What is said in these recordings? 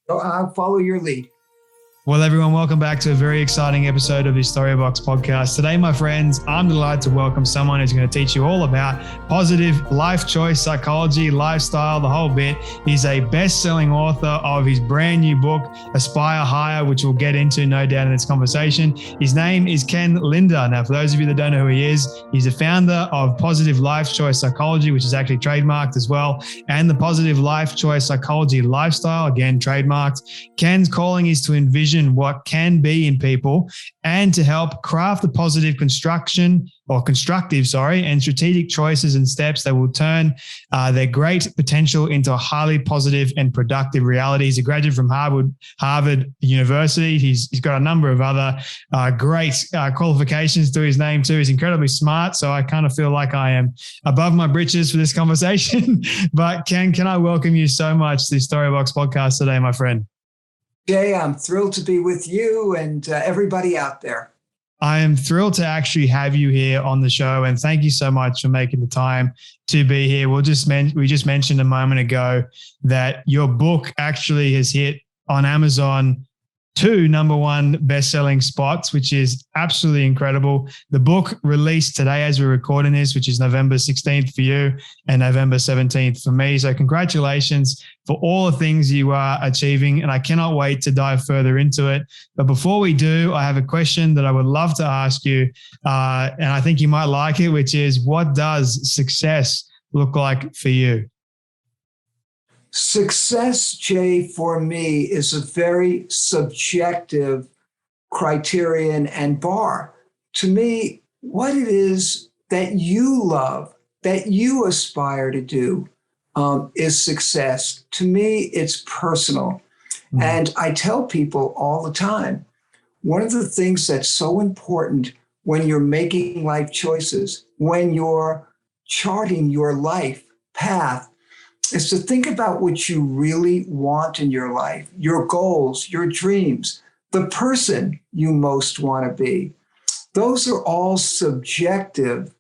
I'll follow your lead. Well, everyone, welcome back to a very exciting episode of the Storybox podcast. Today, my friends, I'm delighted to welcome someone who's going to teach you all about positive life choice, psychology, lifestyle, the whole bit. He's a best-selling author of his brand new book, Aspire Higher, which we'll get into, no doubt, in this conversation. His name is Ken Linder. Now, for those of you that don't know who he is, he's the founder of Positive Life Choice Psychology, which is actually trademarked as well, and the Positive Life Choice Psychology Lifestyle, again, trademarked. Ken's calling is to envision what can be in people and to help craft the positive constructive and strategic choices and steps that will turn their great potential into a highly positive and productive reality. He's a graduate from Harvard University. He's got a number of other great qualifications to his name too. He's incredibly smart. So I kind of feel like I am above my britches for this conversation. But Ken, can I welcome you so much to the Storybox podcast today, my friend? Jay, I'm thrilled to be with you and everybody out there. I am thrilled to actually have you here on the show, and thank you so much for making the time to be here. We just mentioned a moment ago that your book actually has hit on Amazon 2 number 1 best-selling spots, which is absolutely incredible. The book released today as we're recording this, which is November 16th for you and November 17th for me. So congratulations for all the things you are achieving, and I cannot wait to dive further into it. But before we do, I have a question that I would love to ask you, and I think you might like it, which is, what does success look like for you? Success, Jay, for me is a very subjective criterion and bar. To me, what it is that you love, that you aspire to do, is success. To me, it's personal. Mm. And I tell people all the time, one of the things that's so important when you're making life choices, when you're charting your life path, is to think about what you really want in your life, your goals, your dreams, the person you most want to be. Those are all subjective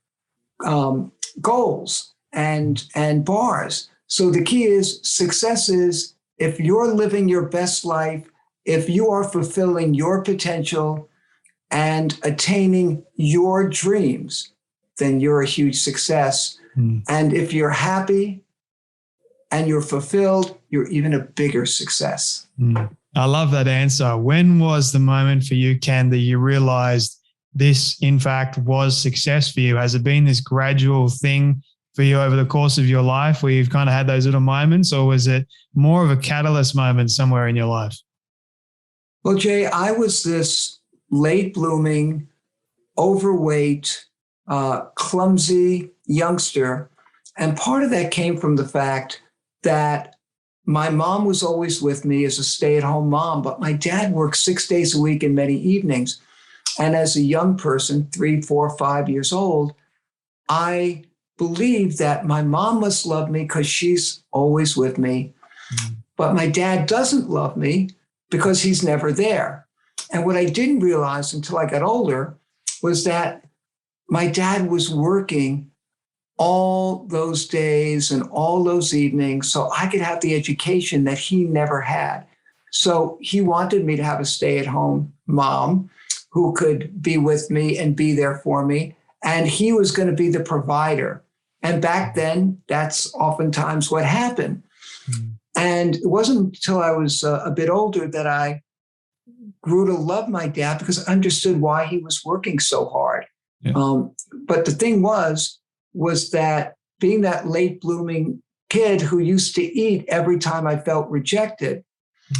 goals and bars. So the key is success is if you're living your best life, if you are fulfilling your potential and attaining your dreams, then you're a huge success. Mm. And if you're happy and you're fulfilled, you're even a bigger success. I love that answer. When was the moment for you, Ken, that you realized this, in fact, was success for you? Has it been this gradual thing for you over the course of your life where you've kind of had those little moments, or was it more of a catalyst moment somewhere in your life? Well, Jay, I was this late blooming, overweight, clumsy youngster. And part of that came from the fact that my mom was always with me as a stay-at-home mom, but my dad worked 6 days a week and many evenings. And as a young person, 3, 4, 5 years old, I believed that my mom must love me because she's always with me. But my dad doesn't love me because he's never there. And what I didn't realize until I got older was that my dad was working all those days and all those evenings so I could have the education that he never had. So he wanted me to have a stay-at-home mom who could be with me and be there for me. And he was going to be the provider. And back then, that's oftentimes what happened. Mm. And it wasn't until I was a bit older that I grew to love my dad because I understood why he was working so hard. Yeah. But the thing was that being that late blooming kid who used to eat every time I felt rejected,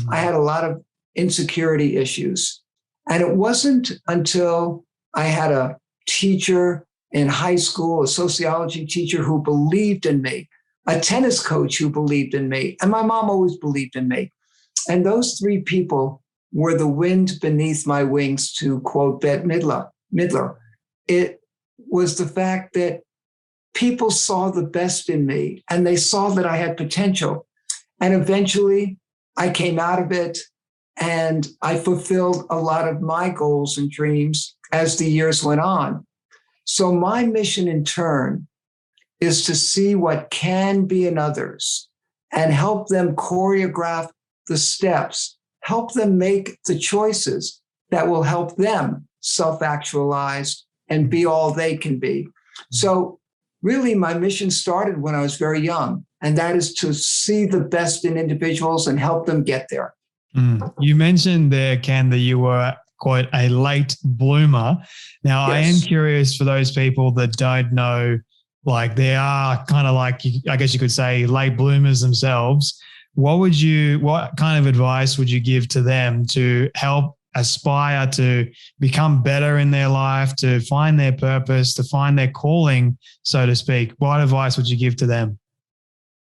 I had a lot of insecurity issues. And it wasn't until I had a teacher in high school, a sociology teacher who believed in me, a tennis coach who believed in me, and my mom always believed in me. And those 3 people were the wind beneath my wings, to quote Bette Midler. It was the fact that people saw the best in me and they saw that I had potential. And eventually I came out of it and I fulfilled a lot of my goals and dreams as the years went on. So my mission in turn is to see what can be in others and help them choreograph the steps, help them make the choices that will help them self-actualize and be all they can be. So really, my mission started when I was very young, and that is to see the best in individuals and help them get there. You mentioned there, Ken, that you were quite a late bloomer. Now, yes. I am curious for those people that don't know, like they are kind of like, I guess you could say, late bloomers themselves. What kind of advice would you give to them to help aspire to become better in their life, to find their purpose, to find their calling, so to speak? What advice would you give to them?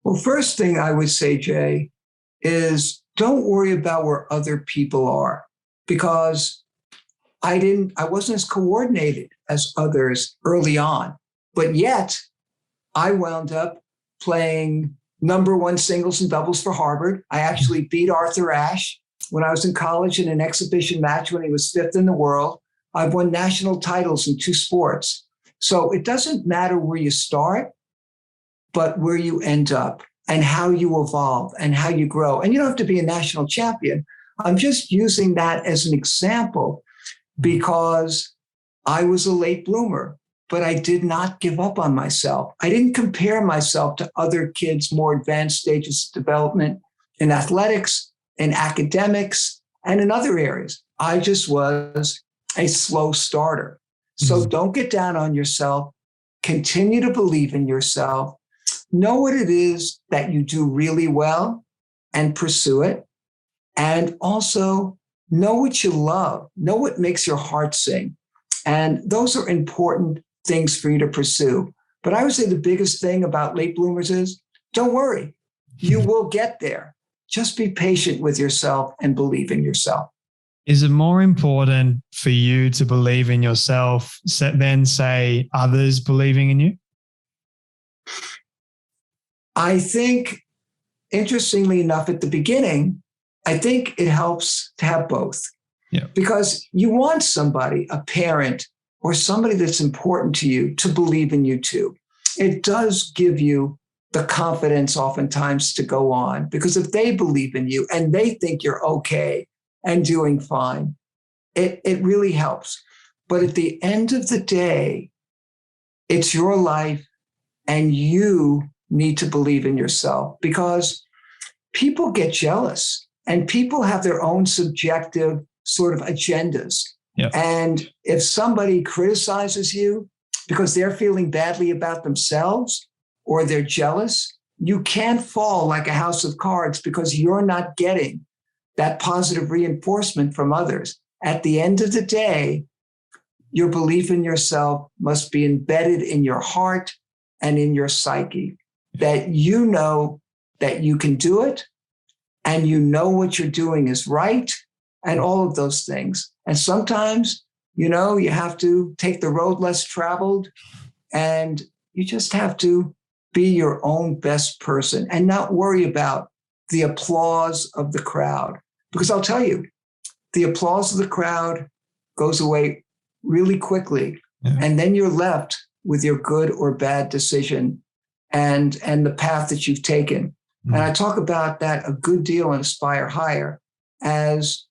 Well, first thing I would say, Jay, is don't worry about where other people are, because I wasn't as coordinated as others early on, but yet I wound up playing #1 singles and doubles for Harvard. I actually beat Arthur Ashe when I was in college in an exhibition match when he was 5th in the world. I've won national titles in 2 sports. So it doesn't matter where you start, but where you end up and how you evolve and how you grow. And you don't have to be a national champion. I'm just using that as an example because I was a late bloomer, but I did not give up on myself. I didn't compare myself to other kids' more advanced stages of development in athletics, in academics, and in other areas. I just was a slow starter. So don't get down on yourself. Continue to believe in yourself. Know what it is that you do really well and pursue it. And also know what you love. Know what makes your heart sing. And those are important things for you to pursue. But I would say the biggest thing about late bloomers is don't worry. You will get there. Just be patient with yourself and believe in yourself. Is it more important for you to believe in yourself than, say, others believing in you? I think, interestingly enough, at the beginning, I think it helps to have both. Yeah. Because you want somebody, a parent, or somebody that's important to you to believe in you too. It does give you the confidence oftentimes to go on, because if they believe in you and they think you're okay and doing fine, it really helps. But at the end of the day, it's your life and you need to believe in yourself, because people get jealous and people have their own subjective sort of agendas. Yeah. And if somebody criticizes you because they're feeling badly about themselves or they're jealous, you can't fall like a house of cards because you're not getting that positive reinforcement from others. At the end of the day, your belief in yourself must be embedded in your heart and in your psyche, that you know that you can do it and you know what you're doing is right and all of those things. And sometimes, you have to take the road less traveled, and you just have to be your own best person and not worry about the applause of the crowd. Because I'll tell you, the applause of the crowd goes away really quickly. Yeah. And then you're left with your good or bad decision and the path that you've taken. Mm. And I talk about that a good deal in Aspire Higher as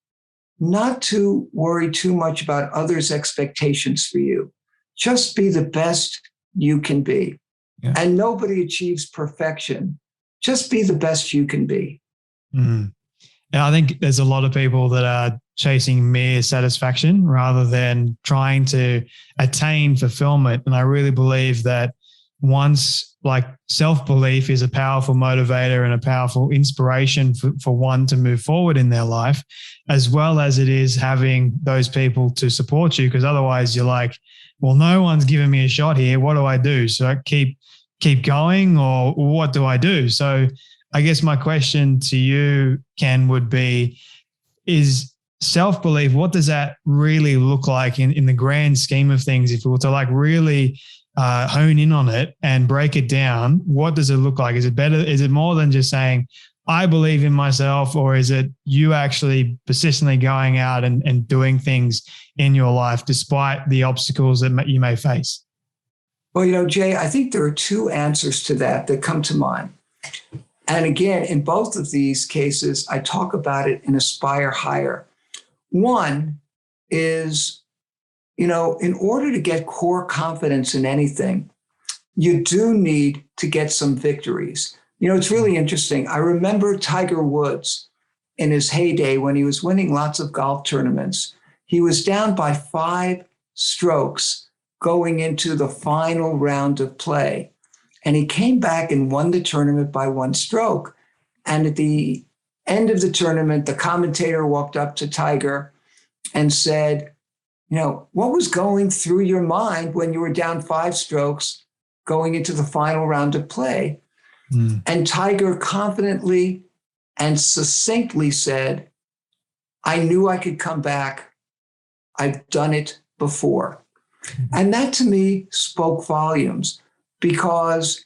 not to worry too much about others' expectations for you. Just be the best you can be. Yeah. And nobody achieves perfection. Just be the best you can be. Mm. And I think there's a lot of people that are chasing mere satisfaction rather than trying to attain fulfillment. And I really believe that once, like, self-belief is a powerful motivator and a powerful inspiration for one to move forward in their life, as well as it is having those people to support you. Because otherwise you're like, well, no one's giving me a shot here. What do I do? So I keep going, or what do I do? So I guess my question to you, Ken, would be, is self-belief, what does that really look like in the grand scheme of things? If we were to like really hone in on it and break it down, what does it look like? Is it better? Is it more than just saying, I believe in myself, or is it you actually persistently going out and doing things in your life despite the obstacles that you may face? Well, Jay, I think there are 2 answers to that come to mind. And again, in both of these cases, I talk about it in Aspire Higher. One is, in order to get core confidence in anything, you do need to get some victories. It's really interesting. I remember Tiger Woods in his heyday when he was winning lots of golf tournaments. He was down by 5 strokes going into the final round of play. And he came back and won the tournament by 1 stroke. And at the end of the tournament, the commentator walked up to Tiger and said, what was going through your mind when you were down 5 strokes going into the final round of play? And Tiger confidently and succinctly said, I knew I could come back. I've done it before. And that to me spoke volumes, because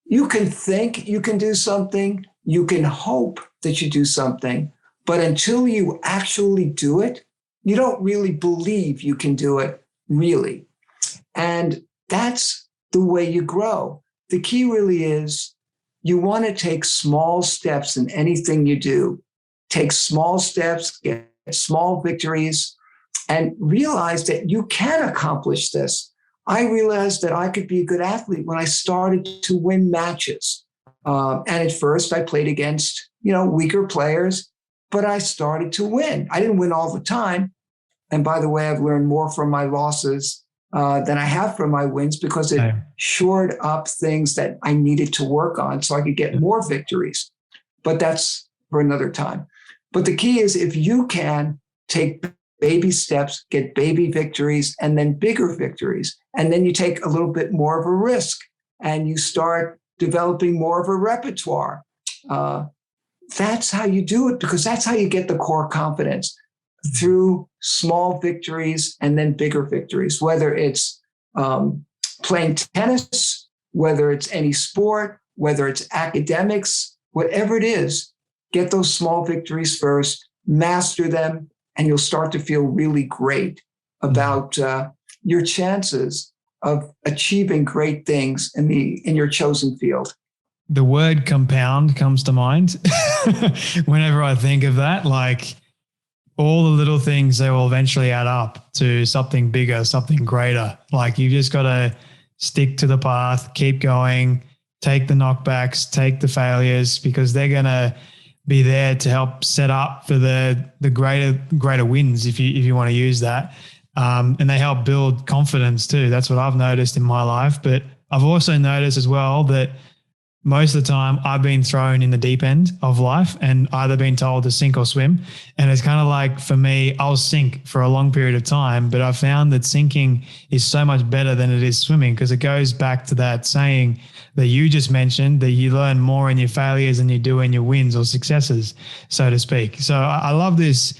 you can think you can do something, you can hope that you do something, but until you actually do it, you don't really believe you can do it, really. And that's the way you grow. The key really is you want to take small steps in anything you do. Take small steps, get small victories, and realize that you can accomplish this. I realized that I could be a good athlete when I started to win matches. And at first I played against, weaker players, but I started to win. I didn't win all the time. And by the way, I've learned more from my losses than I have from my wins, because it shored up things that I needed to work on so I could get more victories. But that's for another time. But the key is, if you can take baby steps, get baby victories, and then bigger victories, and then you take a little bit more of a risk and you start developing more of a repertoire. That's how you do it, because that's how you get the core confidence, through small victories and then bigger victories, whether it's playing tennis, whether it's any sport, whether it's academics, whatever it is, get those small victories first, master them, and you'll start to feel really great about your chances of achieving great things in your chosen field. The word compound comes to mind whenever I think of that. Like, all the little things, they will eventually add up to something bigger, something greater. Like, you just got to stick to the path, keep going, take the knockbacks, take the failures, because they're going to be there to help set up for the greater wins, if you want to use that. And they help build confidence too. That's what I've noticed in my life. But I've also noticed as well that most of the time I've been thrown in the deep end of life and either been told to sink or swim. And it's kind of like, for me, I'll sink for a long period of time, but I've found that sinking is so much better than it is swimming, because it goes back to that saying that you just mentioned, that you learn more in your failures than you do in your wins or successes, so to speak. So I love this.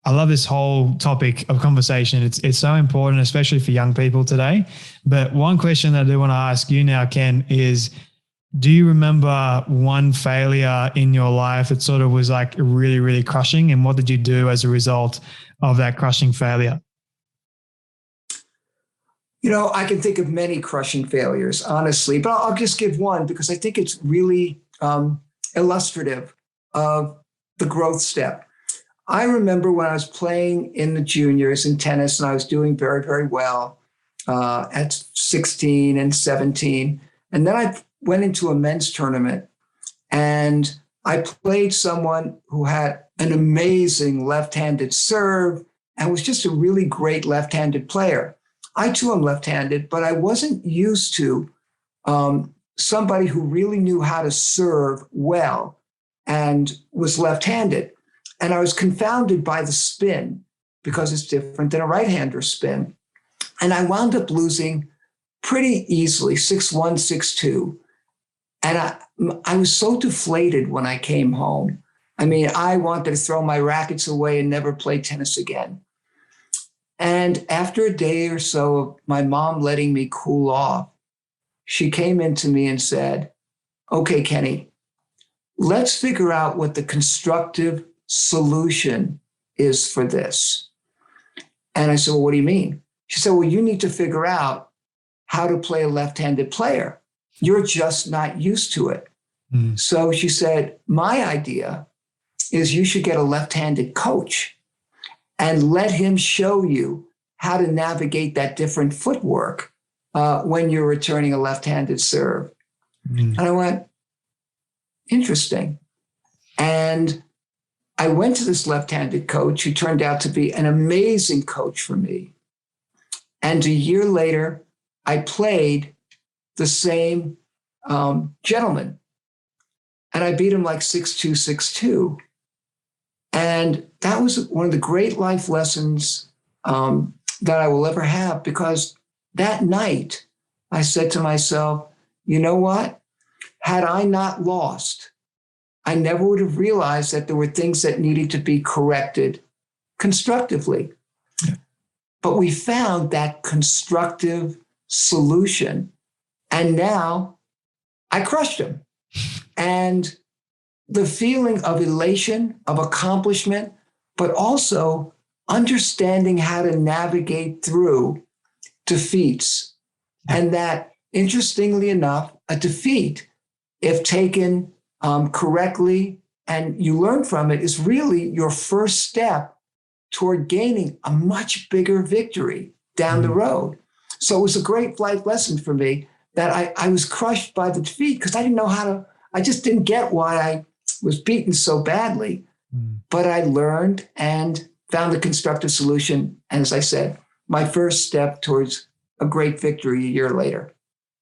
I love this whole topic of conversation. It's so important, especially for young people today. But one question that I do want to ask you now, Ken, is, do you remember one failure in your life that sort of was like really, really crushing? And what did you do as a result of that crushing failure? I can think of many crushing failures, honestly, but I'll just give one, because I think it's really illustrative of the growth step. I remember when I was playing in the juniors in tennis, and I was doing very, very well at 16 and 17. And then I went into a men's tournament, and I played someone who had an amazing left-handed serve and was just a really great left-handed player. I too am left-handed, but I wasn't used to somebody who really knew how to serve well and was left-handed. And I was confounded by the spin, because it's different than a right-hander spin. And I wound up losing pretty easily, 6-1, 6-2. And I was so deflated when I came home. I mean, I wanted to throw my rackets away and never play tennis again. And after a day or so of my mom letting me cool off, she came into me and said, okay, Kenny, let's figure out what the constructive solution is for this. And I said, well, what do you mean? She said, well, you need to figure out how to play a left-handed player. You're just not used to it. So she said, my idea is you should get a left-handed coach and let him show you how to navigate that different footwork when you're returning a left-handed serve. And I went, interesting. And I went to this left-handed coach who turned out to be an amazing coach for me. And a year later, I played the same gentleman. And I beat him like 6-2, 6-2. And that was one of the great life lessons that I will ever have, because that night I said to myself, you know what? Had I not lost, I never would have realized that there were things that needed to be corrected constructively. Yeah. But we found that constructive solution. And now I crushed him. And the feeling of elation, of accomplishment, but also understanding how to navigate through defeats. And that, interestingly enough, a defeat, if taken correctly and you learn from it, is really your first step toward gaining a much bigger victory down the road. So it was a great life lesson for me that I was crushed by the defeat because I didn't know how to, I just didn't get why I was beaten so badly. But I learned and found the constructive solution. And as I said, my first step towards a great victory a year later.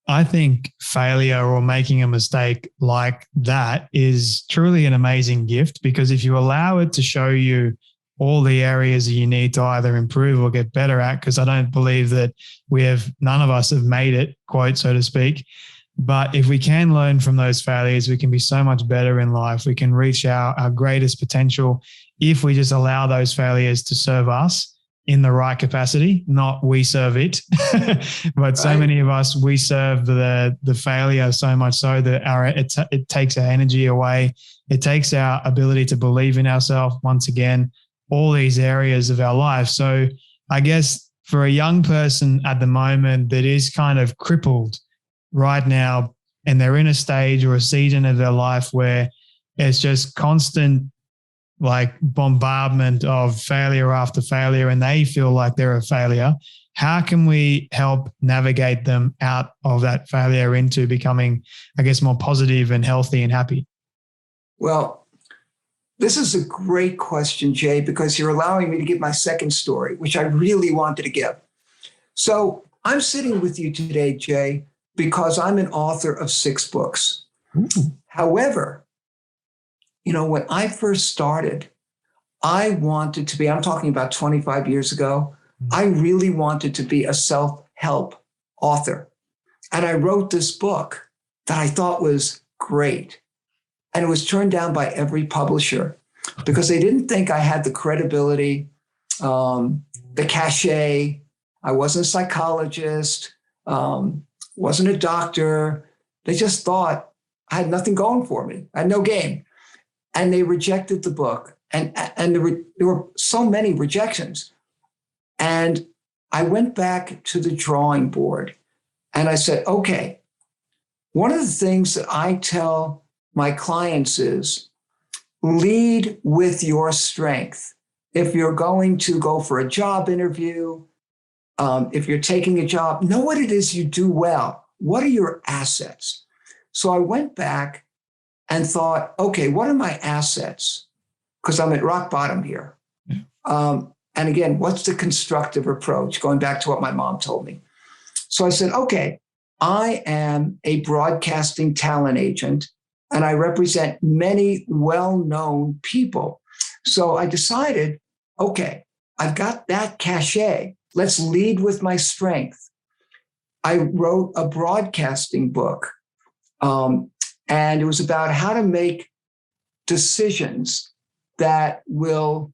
I think failure or making a mistake like that is truly an amazing gift, because if you allow it to show you all the areas that you need to either improve or get better at, because I don't believe that none of us have made it, quote, so to speak. But if we can learn from those failures, we can be so much better in life. We can reach our greatest potential if we just allow those failures to serve us in the right capacity, not we serve it. But so many of us, we serve the failure so much so that it takes our energy away. It takes our ability to believe in ourselves once again, all these areas of our life. So I guess for a young person at the moment that is kind of crippled right now, and they're in a stage or a season of their life where it's just constant like bombardment of failure after failure, and they feel like they're a failure, how can we help navigate them out of that failure into becoming, I guess, more positive and healthy and happy? Well, this is a great question, Jay, because you're allowing me to give my second story, which I really wanted to give. So I'm sitting with you today, Jay, because I'm an author of 6 books. However, when I first started, I wanted to be, I'm talking about 25 years ago, I really wanted to be a self-help author. And I wrote this book that I thought was great. And it was turned down by every publisher because they didn't think I had the credibility, the cachet. I wasn't a psychologist, wasn't a doctor. They just thought I had nothing going for me. I had no game. And they rejected the book. And there were so many rejections. And I went back to the drawing board and I said, okay, one of the things that I tell my clients is lead with your strength. If you're going to go for a job interview, if you're taking a job, know what it is you do well. What are your assets? So I went back and thought, okay, what are my assets? Because I'm at rock bottom here. And again, what's the constructive approach? Going back to what my mom told me. So I said, okay, I am a broadcasting talent agent and I represent many well-known people. So I decided, okay, I've got that cachet. Let's lead with my strength. I wrote a broadcasting book. And it was about how to make decisions that will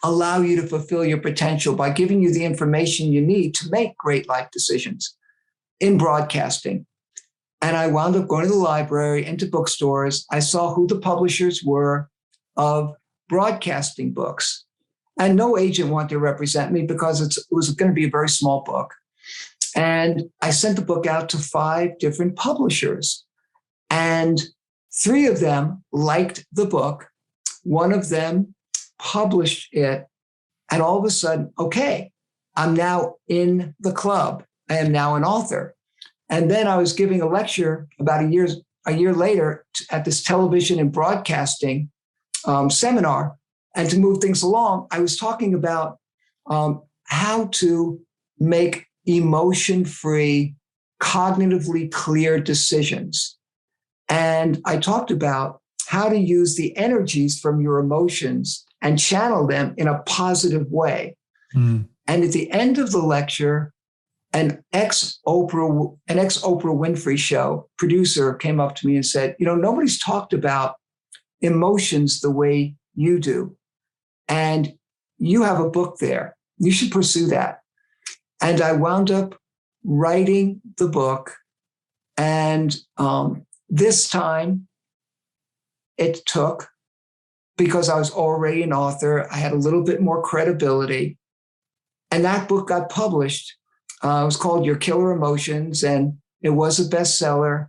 allow you to fulfill your potential by giving you the information you need to make great life decisions in broadcasting. And I wound up going to the library, into bookstores. I saw who the publishers were of broadcasting books. And no agent wanted to represent me because it was going to be a very small book. And I sent the book out to 5 different publishers. And 3 of them liked the book. 1 of them published it. And all of a sudden, okay, I'm now in the club. I am now an author. And then I was giving a lecture about a year later at this television and broadcasting seminar. And to move things along, I was talking about how to make emotion-free, cognitively clear decisions. And I talked about how to use the energies from your emotions and channel them in a positive way. And at the end of the lecture, an ex-Oprah Winfrey Show producer came up to me and said, nobody's talked about emotions the way you do. And you have a book there. You should pursue that. And I wound up writing the book. And this time it took, because I was already an author, I had a little bit more credibility. And that book got published. It was called Your Killer Emotions, and it was a bestseller.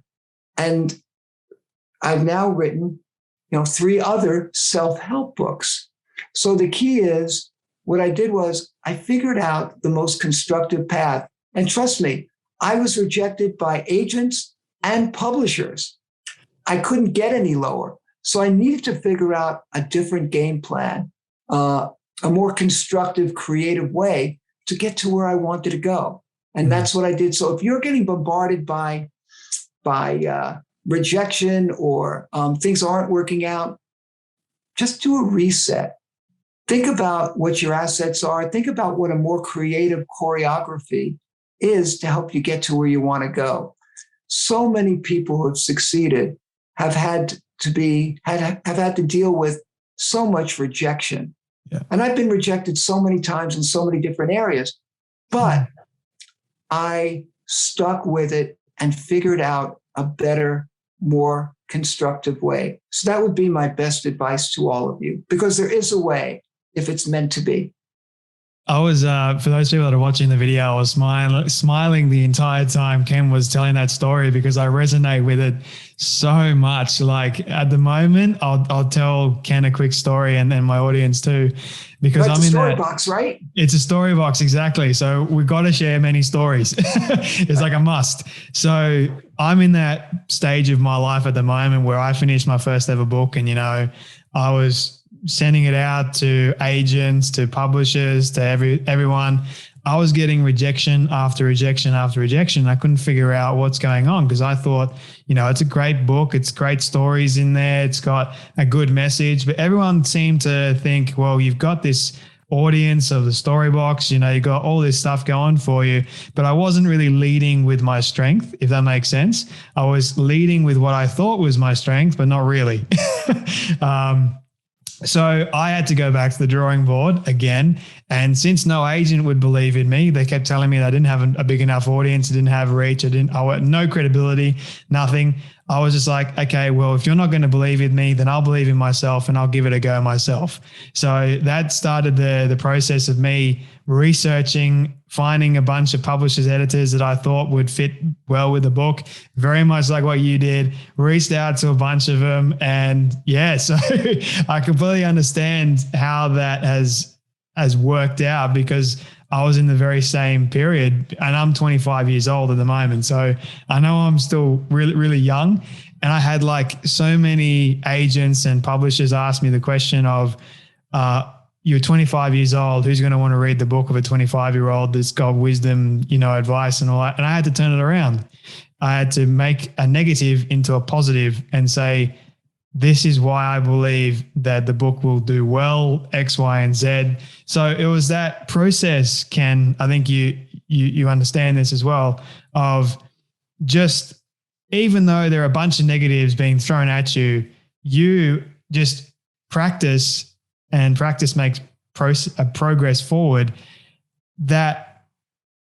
And I've now written, 3 other self-help books. So the key is, what I did was I figured out the most constructive path. And trust me, I was rejected by agents and publishers. I couldn't get any lower. So I needed to figure out a different game plan, a more constructive, creative way to get to where I wanted to go. And that's what I did. So if you're getting bombarded by rejection or things aren't working out, just do a reset. Think about what your assets are. Think about what a more creative choreography is to help you get to where you want to go. So many people who have succeeded have had to deal with so much rejection. Yeah. And I've been rejected so many times in so many different areas, but I stuck with it and figured out a better, more constructive way. So that would be my best advice to all of you, because there is a way if it's meant to be. I was, for those people that are watching the video, I was smiling the entire time Ken was telling that story, because I resonate with it so much. Like at the moment, I'll tell Ken a quick story, and then my audience too, because I'm in that story box, right? It's a story box, exactly. So we've got to share many stories. It's like a must. So I'm in that stage of my life at the moment where I finished my first ever book, and I was sending it out to agents, to publishers, to everyone. I was getting rejection after rejection after rejection. I couldn't figure out what's going on, because I thought, it's a great book. It's great stories in there. It's got a good message, but everyone seemed to think, well, you've got this audience of the story box, you got all this stuff going for you, but I wasn't really leading with my strength, if that makes sense. I was leading with what I thought was my strength, but not really. So I had to go back to the drawing board again. And since no agent would believe in me, they kept telling me that I didn't have a big enough audience, I didn't have reach, I had no credibility, nothing. I was just like, okay, well, if you're not going to believe in me, then I'll believe in myself and I'll give it a go myself. So that started the process of me researching, finding a bunch of publishers, editors that I thought would fit well with the book, very much like what you did, reached out to a bunch of them. And yeah, so I completely understand how that has worked out, because I was in the very same period, and I'm 25 years old at the moment. So I know I'm still really, really young. And I had like so many agents and publishers ask me the question of, you're 25 years old, who's going to want to read the book of a 25-year-old that's got wisdom, advice and all that? And I had to turn it around. I had to make a negative into a positive and say, this is why I believe that the book will do well, X, Y, and Z. So it was that process, Ken, I think you understand this as well, of just, even though there are a bunch of negatives being thrown at you, you just practice, and practice makes progress forward, that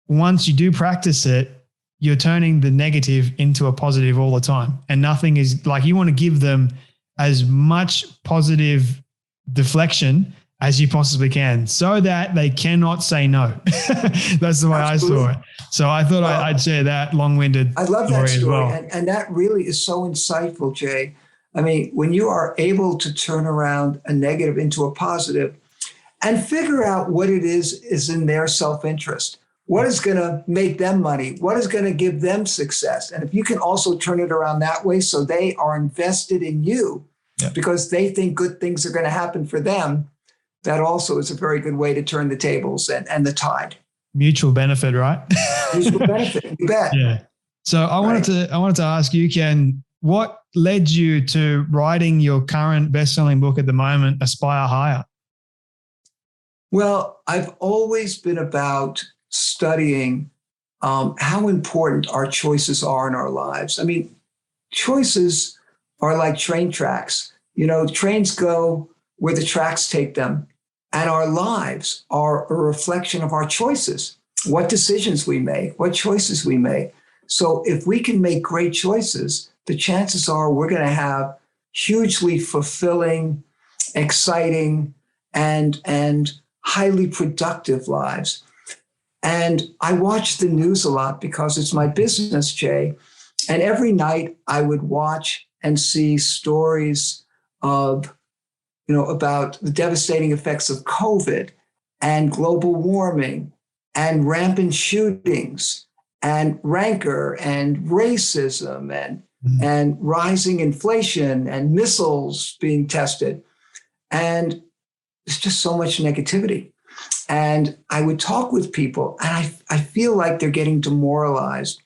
once you do practice it, you're turning the negative into a positive all the time. And nothing is like, you want to give them as much positive deflection as you possibly can, so that they cannot say no. That's the way Absolutely. I saw it. So I thought I'd share that long-winded I love that story. as well. And that really is so insightful, Jay. I mean, when you are able to turn around a negative into a positive and figure out what it is in their self-interest, what is going to make them money, what is going to give them success. And if you can also turn it around that way so they are invested in you because they think good things are going to happen for them, that also is a very good way to turn the tables and the tide. Mutual benefit, right? Mutual benefit, you bet. Yeah. So I wanted to ask you, Ken, what led you to writing your current best-selling book at the moment, Aspire Higher? Well, I've always been about studying how important our choices are in our lives. I mean, choices are like train tracks. You know, trains go where the tracks take them, and our lives are a reflection of our choices, what decisions we make, what choices we make. So if we can make great choices, the chances are we're going to have hugely fulfilling, exciting, and highly productive lives. And I watch the news a lot because it's my business, Jay. And every night I would watch and see stories of, about the devastating effects of COVID and global warming and rampant shootings and rancor and racism and rising inflation and missiles being tested. And there's just so much negativity. And I would talk with people and I feel like they're getting demoralized.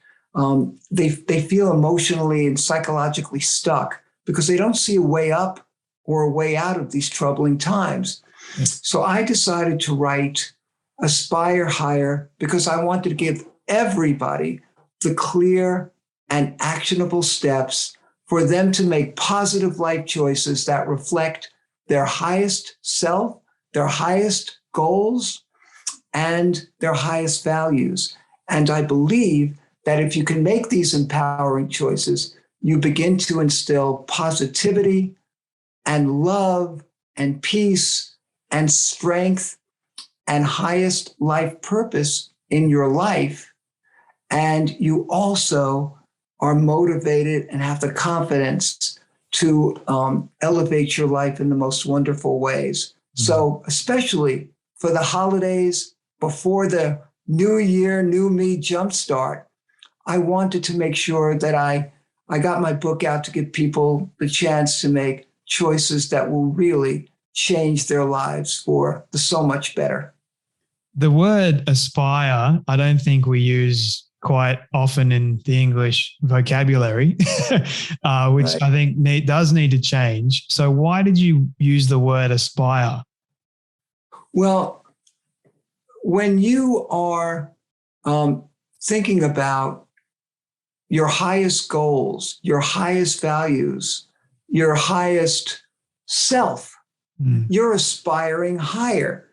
They feel emotionally and psychologically stuck because they don't see a way up or a way out of these troubling times. So I decided to write Aspire Higher because I wanted to give everybody the clear and actionable steps for them to make positive life choices that reflect their highest self, their highest goals, and their highest values. And I believe that if you can make these empowering choices, you begin to instill positivity and love and peace and strength and highest life purpose in your life. And you also are motivated and have the confidence to elevate your life in the most wonderful ways. So especially for the holidays, before the new year, new me jumpstart, I wanted to make sure that I got my book out to give people the chance to make choices that will really change their lives for the so much better. The word aspire, I don't think we use quite often in the English vocabulary, which Right. I think does need to change. So why did you use the word aspire? Well, when you are thinking about your highest goals, your highest values, your highest self, you're aspiring higher.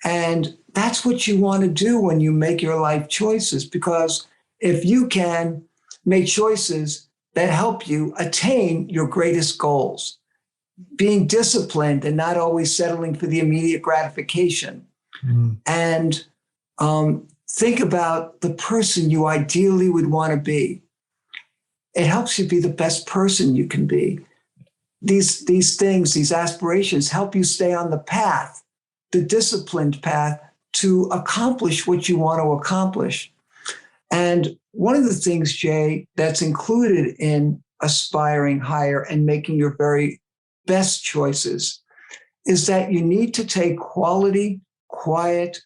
And that's what you want to do when you make your life choices, because if you can make choices that help you attain your greatest goals, being disciplined and not always settling for the immediate gratification, and think about the person you ideally would want to be. It helps you be the best person you can be. These things, these aspirations help you stay on the path, the disciplined path to accomplish what you want to accomplish. And one of the things, Jay, that's included in aspiring higher and making your very best choices is that you need to take quality, quiet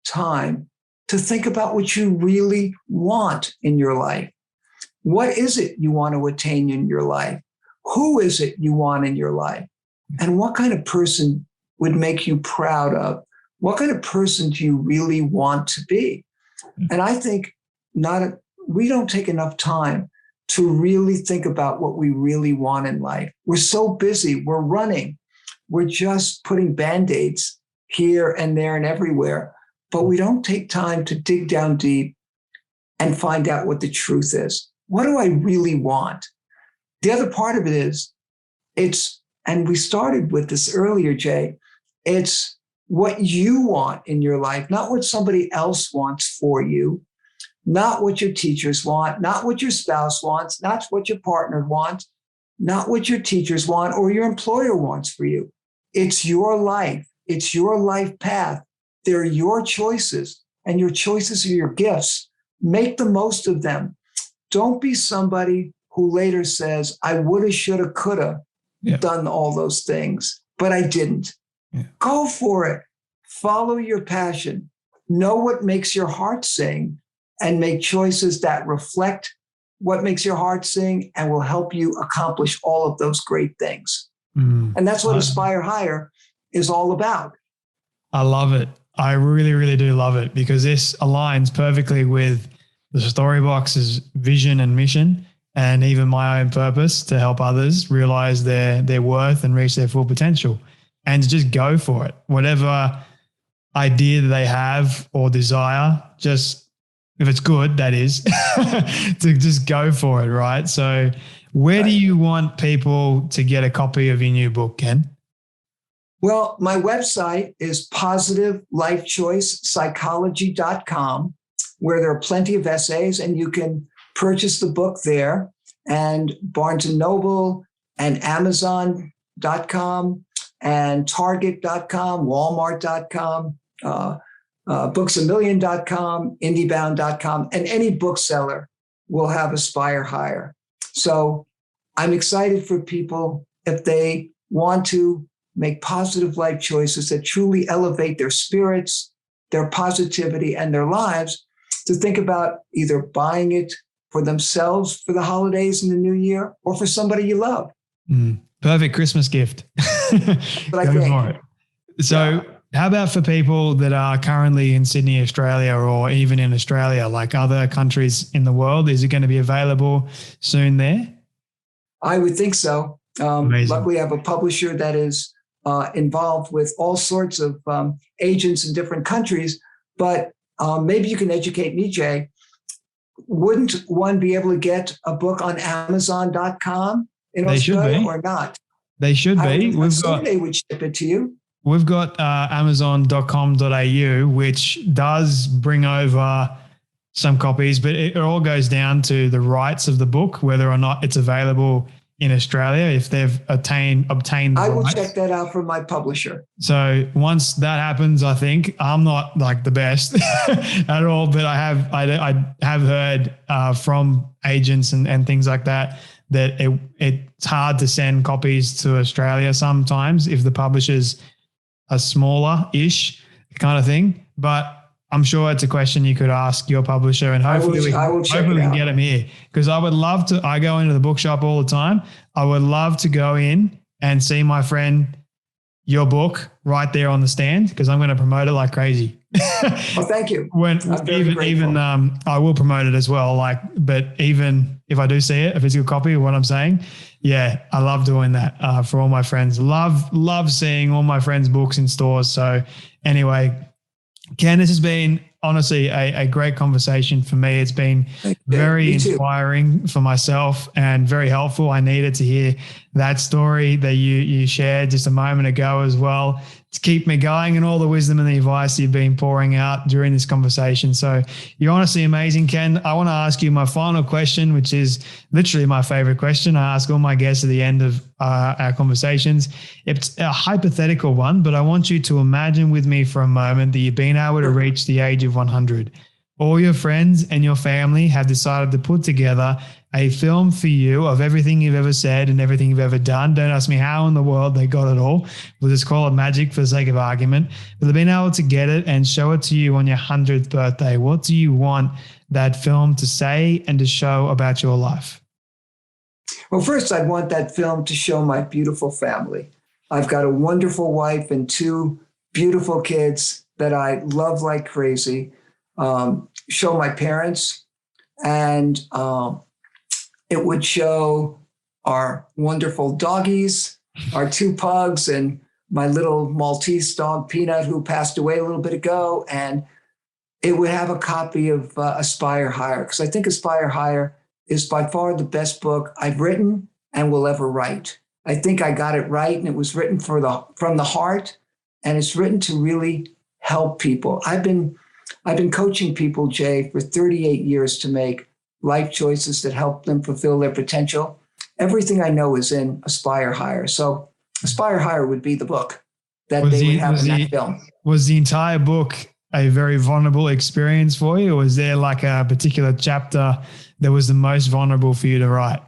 time to think about what you really want in your life. What is it you want to attain in your life? Who is it you want in your life? And what kind of person would make you proud of? What kind of person do you really want to be? And I think we don't take enough time to really think about what we really want in life. We're so busy, we're running, we're just putting Band-Aids here and there and everywhere, but we don't take time to dig down deep and find out what the truth is. What do I really want? The other part of it is, and we started with this earlier, Jay, it's what you want in your life, not what somebody else wants for you, not what your teachers want, not what your spouse wants, not what your partner wants. not what your teachers want or your employer wants for you. It's your life. It's your life path. They're your choices, and your choices are your gifts. Make the most of them. Don't be somebody who later says, I woulda, shoulda, coulda done all those things, but I didn't. Yeah. Go for it. Follow your passion. Know what makes your heart sing and make choices that reflect what makes your heart sing and will help you accomplish all of those great things. And that's what Aspire Higher is all about. I love it. I really, really do love it, because this aligns perfectly with the Storybox's vision and mission, and even my own purpose to help others realize their worth and reach their full potential, and to just go for it. Whatever idea that they have or desire, just if it's good, that is, to just go for it, right? So where do you want people to get a copy of your new book, Ken? Well, my website is positivelifechoicepsychology.com, where there are plenty of essays, and you can purchase the book there. And Barnes & Noble and Amazon.com and Target.com, Walmart.com, Booksamillion.com, Indiebound.com, and any bookseller will have Aspire Higher. So I'm excited for people, if they want to make positive life choices that truly elevate their spirits, their positivity, and their lives, to think about either buying it for themselves for the holidays and the new year, or for somebody you love. Perfect Christmas gift. But I think, for it. So how about for people that are currently in Sydney, Australia, or even in Australia, like other countries in the world? Is it going to be available soon there? I would think so. Luckily, I have a publisher that is involved with all sorts of agents in different countries, but maybe you can educate me, Jay. Wouldn't one be able to get a book on Amazon.com in Australia or not? They should be. They would ship it to you. We've got Amazon.com.au, which does bring over some copies, but it all goes down to the rights of the book, whether or not it's available in Australia, if they've obtained the I will rights. check that out from my publisher. So once that happens, I think I'm not like the best at all, but I have heard from agents and things like that it's hard to send copies to Australia sometimes if the publishers are smaller-ish kind of thing. But I'm sure it's a question you could ask your publisher, and hopefully we can get them here, because I would love to. I go into the bookshop all the time. I would love to go in and see my friend, your book right there on the stand, because I'm going to promote it like crazy. Well, thank you. I will promote it as well. But even if I do see it, a physical copy of what I'm saying, yeah, I love doing that for all my friends. Love seeing all my friends' books in stores. So anyway, Ken, this has been honestly a great conversation for me. It's been very inspiring for myself and very helpful. I needed to hear that story that you shared just a moment ago as well, to keep me going, and all the wisdom and the advice you've been pouring out during this conversation. So you're honestly amazing, Ken. I want to ask you my final question, which is literally my favorite question. I ask all my guests at the end of our conversations. It's a hypothetical one, but I want you to imagine with me for a moment that you've been able to reach the age of 100. All your friends and your family have decided to put together a film for you of everything you've ever said and everything you've ever done. Don't ask me how in the world they got it all. We'll just call it magic for the sake of argument. But they've been able to get it and show it to you on your 100th birthday. What do you want that film to say and to show about your life? Well, first, I'd want that film to show my beautiful family. I've got a wonderful wife and two beautiful kids that I love like crazy. Show my parents, and it would show our wonderful doggies, our two pugs, and my little Maltese dog, Peanut, who passed away a little bit ago. And it would have a copy of Aspire Higher, because I think Aspire Higher is by far the best book I've written and will ever write. I think I got it right, and it was written from the heart, and it's written to really help people. I've been coaching people, Jay, for 38 years to make life choices that help them fulfill their potential. everything I know is in Aspire Higher. So Aspire Higher would be the book that they would have in that film. Was the entire book a very vulnerable experience for you, or was there like a particular chapter that was the most vulnerable for you to write?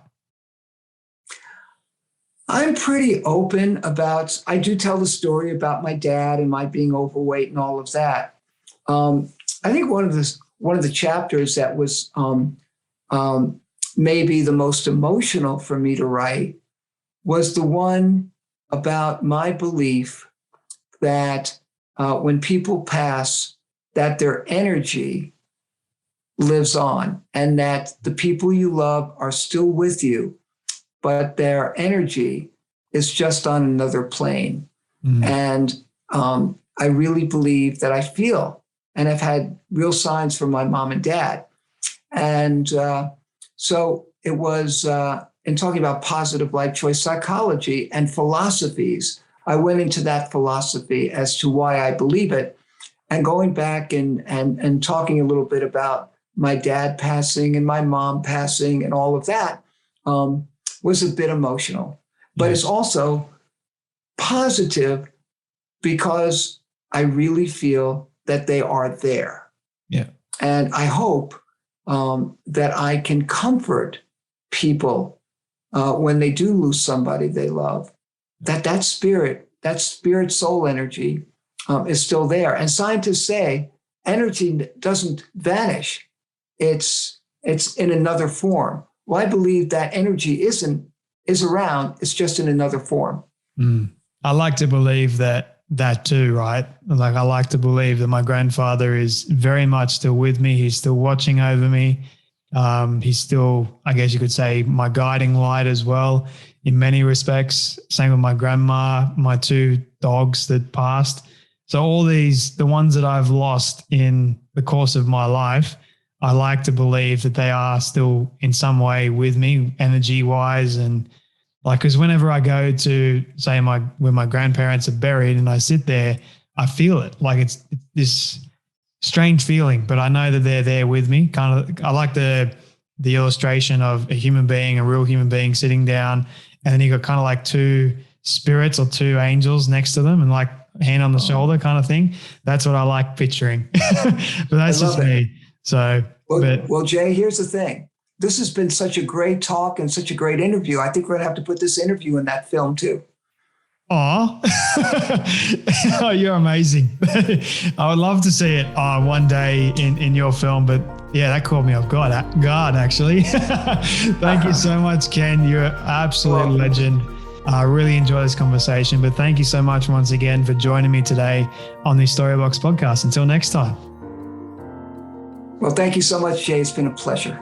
I'm pretty open about, I do tell the story about my dad and my being overweight and all of that. I think one of the chapters that was maybe the most emotional for me to write was the one about my belief that when people pass, that their energy lives on, and that the people you love are still with you, but their energy is just on another plane. Mm. And I really believe that I feel, and I've had real signs from my mom and dad. And so it was, in talking about positive life choice psychology and philosophies, I went into that philosophy as to why I believe it, and going back and talking a little bit about my dad passing and my mom passing and all of that was a bit emotional. But it's also positive because I really feel that they are there. Yeah. And I hope that I can comfort people when they do lose somebody they love, that spirit soul energy is still there. And scientists say energy doesn't vanish. It's in another form. Well, I believe that energy is around. It's just in another form. Mm. I like to believe that too, right? Like I like to believe that my grandfather is very much still with me. He's still watching over me. He's still, I guess you could say, my guiding light as well in many respects. Same with my grandma, my two dogs that passed. So all these, the ones that I've lost in the course of my life, I like to believe that they are still in some way with me energy wise. And like, because whenever I go to say where my grandparents are buried and I sit there, I feel it. Like it's this strange feeling, but I know that they're there with me. Kind of, I like the illustration of a human being, a real human being sitting down, and then you got kind of like two spirits or two angels next to them and like hand on the shoulder kind of thing. That's what I like picturing, but that's just me. So, well, Jay, here's the thing. This has been such a great talk and such a great interview. I think we're gonna have to put this interview in that film too. Oh, you're amazing. I would love to see it one day in your film, but yeah, that caught me off guard actually. Thank you so much, Ken. You're an absolute legend. I really enjoy this conversation, but thank you so much once again for joining me today on the Storybox podcast. Until next time. Well, thank you so much, Jay. It's been a pleasure.